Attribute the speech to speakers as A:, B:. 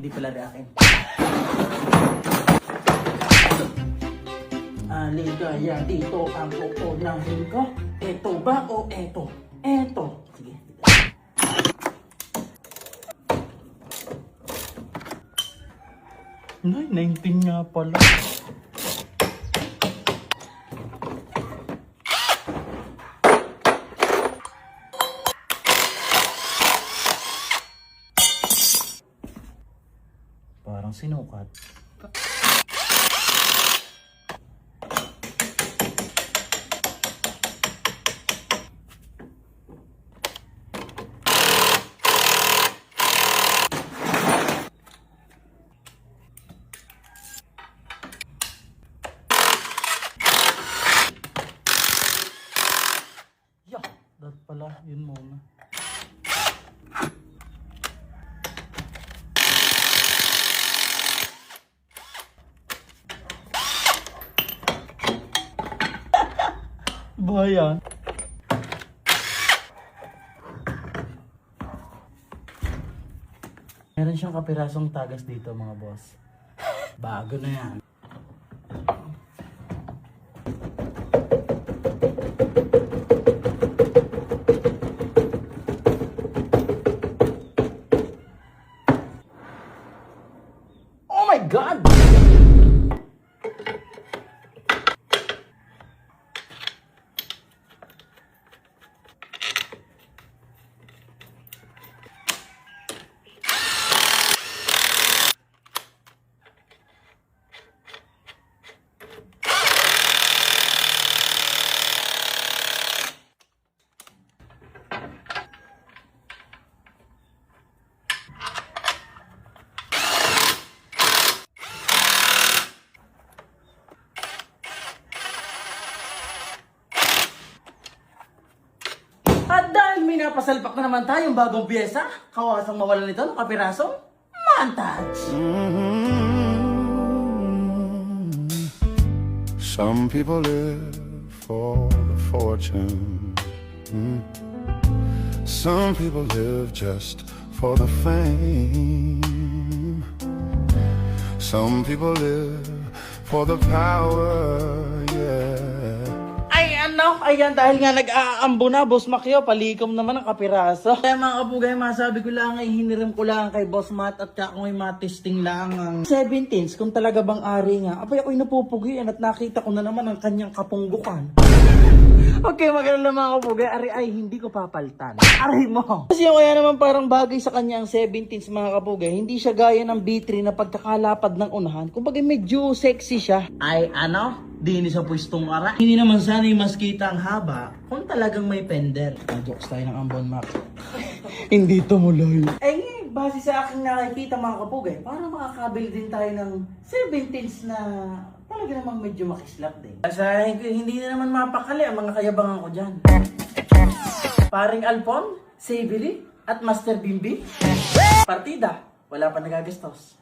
A: Hindi pala rin akin. Aligaya dito ang pupunahin ko. Eto ba o eto? Eto. Sige. Nay, 19 nga pala. Parang sinukat. Dapat pala, yun muna. Buhay yan. Meron siyang kapirasong tagas dito mga boss. Bago na yan. Oh my God! At dahil may napasalpak na naman tayong bagong pyesa, kawasang mawalan nito ng kapirasong montage.
B: Some people live for the fortune. Some people live just for the fame. Some people live for the power, yeah.
A: Ayan, dahil nga nag-aambo na, Boss Macchio, palikom naman ang kapiraso. Kaya mga kapugay, masabi ko lang ay hiniram ko lang kay Boss Matt at kung may matesting lang ang 17s, kung talaga bang ari nga. Apay ako'y napupugian at nakita ko na naman ang kanyang kapunggukan. Okay, maganda mga kapugay, ari ay hindi ko papaltan. Ari mo! Kasi kaya naman parang bagay sa kanya ang 17s mga kapugay, hindi siya gaya ng B3 na pagkakalapad ng unahan. Kumbaga medyo sexy siya. Ay di ni sa pwestong ara. Hindi naman sana mas kita ang haba kung talagang may pender. Jokes tayo ng ambon, Mac. Hindi tumuloy. Eh, base sa aking nakikita mga kapugay, parang makakabili din tayo ng 17s na talaga namang medyo makislap din. Kasi hindi na naman mapakali ang mga kayabangan ko dyan. Paring Alpon, Sabili, at Master Bimbi. Partida, wala pa nagagastos.